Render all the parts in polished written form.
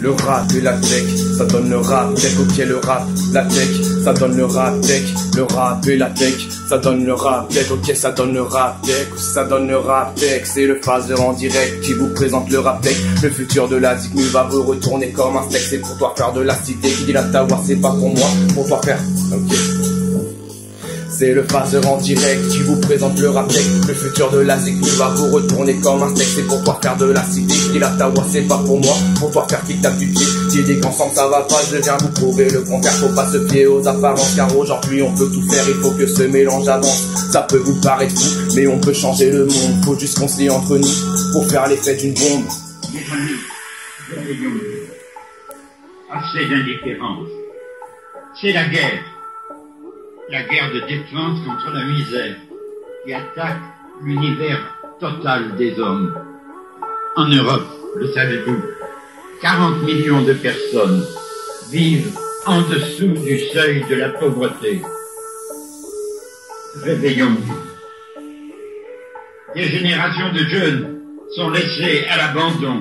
Le rap et la tech, ça donne le rap tech. Ok, le rap, la tech, ça donne le rap tech. Le rap et la tech, ça donne le rap tech. Ok, ça donne le rap tech, ça donne le rap tech. C'est le phaseur en direct qui vous présente le rap tech. Le futur de la Zikmu va vous retourner comme un steak. C'est pour toi faire de la cité. Qui dit la tawa, c'est pas pour moi, pour toi faire. Ok. C'est le phaseur en direct qui vous présente le rap tech. Le futur de la Zikmu va vous retourner comme un steak. C'est pour toi faire de la cité. Qui dit la tawa, c'est pas pour moi, pour toi faire tic-tac du pied. Qui dit qu'ensemble ça va pas, je viens vous prouver le contraire. Faut pas se fier aux apparences, car aujourd'hui on peut tout faire. Il faut que ce mélange avance. Ça peut vous paraître fou, mais on peut changer le monde. Faut juste qu'on se lie entre nous pour faire l'effet d'une bombe. Mes amis, réveillons-nous. Assez d'indifférence. C'est la guerre. La guerre de défense contre la misère qui attaque l'univers total des hommes. En Europe, le savez-vous, 40 millions de personnes vivent en dessous du seuil de la pauvreté. Réveillons-nous. Des générations de jeunes sont laissés à l'abandon,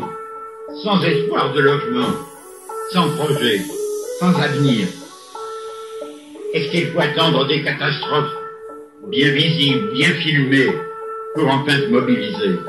sans espoir de logement, sans projet, sans avenir. Est-ce qu'il faut attendre des catastrophes bien visibles, bien filmées, pour enfin se mobiliser?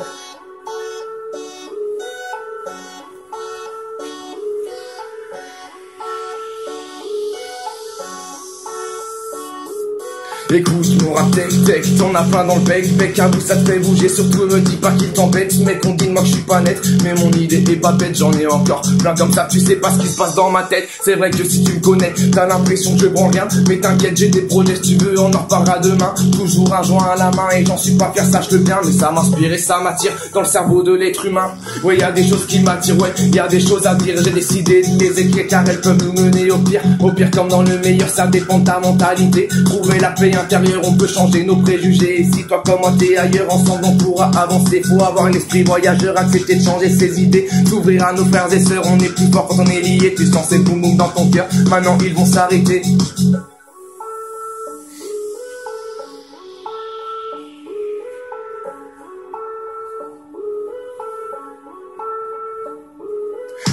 Écoute mon rap tech, t'en as plein dans le bec, à vous ça te fait bouger, surtout me dis pas qu'il t'embête, mec on dit de moi que je suis pas net, mais mon idée est pas bête, j'en ai encore plein comme ça, tu sais pas ce qui se passe dans ma tête, c'est vrai que si tu me connais, t'as l'impression que je prends rien, mais t'inquiète j'ai des projets, si tu veux on en reparlera demain, toujours un joint à la main et j'en suis pas fier, sache-le bien, mais ça m'inspire et ça m'attire dans le cerveau de l'être humain, ouais y a des choses qui m'attirent, ouais y a des choses à dire, j'ai décidé de les écrire car elles peuvent nous mener au pire comme dans le meilleur, ça dépend de ta mentalité, trouver la paix intérieur, on peut changer nos préjugés. Et si toi comme moi t'es ailleurs, ensemble on pourra avancer. Faut avoir l'esprit voyageur, accepter de changer ses idées, s'ouvrir à nos frères et sœurs. On est plus fort quand on est lié. Tu sens ces boum boum dans ton cœur. Maintenant ils vont s'arrêter.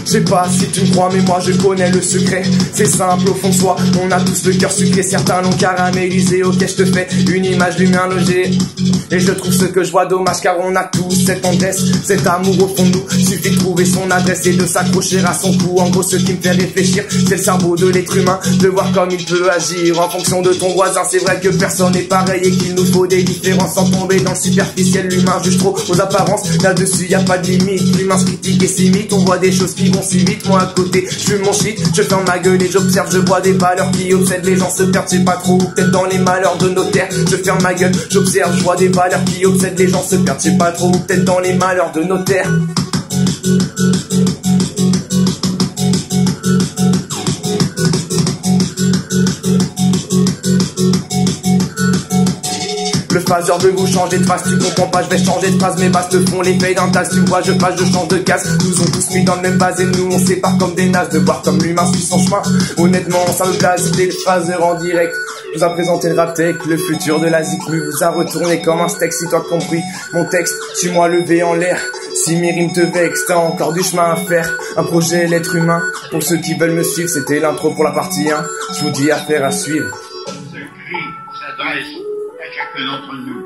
Je sais pas si tu me crois mais moi je connais le secret. C'est simple au fond de soi, on a tous le cœur sucré. Certains l'ont caramélisé, ok je te fais une image du mien logé. Et je trouve ce que je vois dommage car on a tous cette tendresse, cet amour au fond de nous. Suffit de trouver son adresse et de s'accrocher à son cou. En gros ce qui me fait réfléchir, c'est le cerveau de l'être humain, de voir comme il peut agir en fonction de ton voisin. C'est vrai que personne n'est pareil et qu'il nous faut des différences sans tomber dans le superficiel. L'humain juge trop aux apparences, là-dessus y a pas de limite. L'humain se critique et s'imite, on voit des choses qui vont si vite. Moi à côté, je fume mon shit, je ferme ma gueule et j'observe, je vois des valeurs qui obsèdent les gens se perdent, je sais pas trop, ou peut-être dans les malheurs de nos terres. Je ferme ma gueule, j'observe, je vois des valeurs qui obsèdent les gens se perdent, je sais pas trop, ou peut-être dans les malheurs de nos terres. Le phaseur veut vous changer de phase, tu comprends pas, je vais changer de phrase, mes bases te font l'effet d'un tas, tu me vois, je passe, je change de case, nous ont tous mis dans le même base et nous on sépare comme des nazes, de voir comme l'humain suit son chemin, honnêtement ça me place, c'était le phaseur en direct, je vous a présenté le rap tech, le futur de la Zikmu vous a retourné comme un steak, si toi compris mon texte, suis-moi levé en l'air, si mes rimes te vexent, t'as encore du chemin à faire, un projet l'être humain, pour ceux qui veulent me suivre, c'était l'intro pour la partie 1, je vous dis affaire à suivre. Ce cri s'adresse à chacun d'entre nous,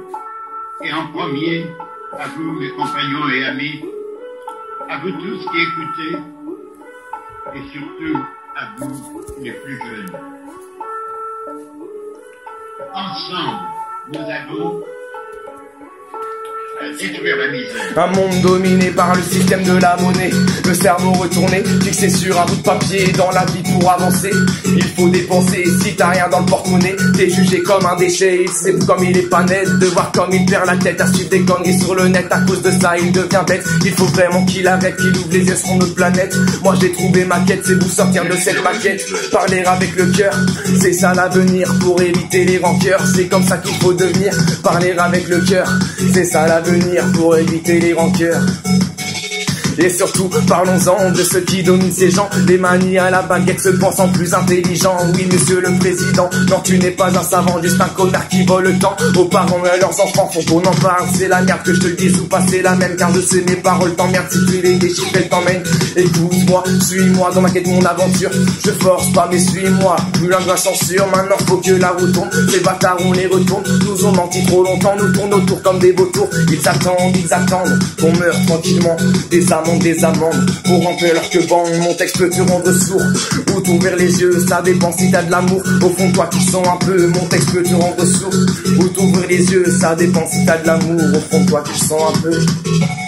et en premier, à vous, mes compagnons et amis, à vous tous qui écoutez, et surtout à vous, les plus jeunes. Ensemble, nous avons détruire la misère. Un monde dominé par le système de la monnaie, le cerveau retourné, fixé sur un bout de papier. Dans la vie pour avancer, il faut dépenser. Si t'as rien dans le porte-monnaie, t'es jugé comme un déchet. Il sait comme il est pas net, de voir comme il perd la tête à suivre des conneries sur le net. À cause de ça il devient bête, il faut vraiment qu'il arrête, qu'il ouvre les yeux sur notre planète. Moi j'ai trouvé ma quête, c'est vous sortir de cette maquette. Parler avec le cœur, c'est ça l'avenir, pour éviter les rancœurs. C'est comme ça qu'il faut devenir, parler avec le cœur, c'est ça l'avenir, pour éviter les rancœurs. Et surtout, parlons-en de ceux qui dominent ces gens. Les manies à la baguette se pensant plus intelligents. Oui, monsieur le président, non, tu n'es pas un savant, juste un connard qui vole le temps aux parents et à leurs enfants. Faut qu'on en parle, c'est la merde que je te le dise ou pas, c'est la même, car je sais mes paroles t'emmerdent. Si tu les déchiffres, elles t'emmènent. Écoute-moi, suis-moi dans ma quête, mon aventure. Je force pas, mais suis-moi. Plus loin de la censure, maintenant faut que la roue tourne. Ces bâtards, on les retourne. Nous ont menti trop longtemps, nous tournent autour comme des vautours. Ils attendent qu'on meure tranquillement. Des amendes pour remplir leur queban. Mon texte peut te rendre sourd ou t'ouvrir les yeux, ça dépend si t'as de l'amour. Au fond de toi tu sens un peu, mon texte peut te rendre sourd ou t'ouvrir les yeux, ça dépend si t'as de l'amour. Au fond de toi tu sens un peu.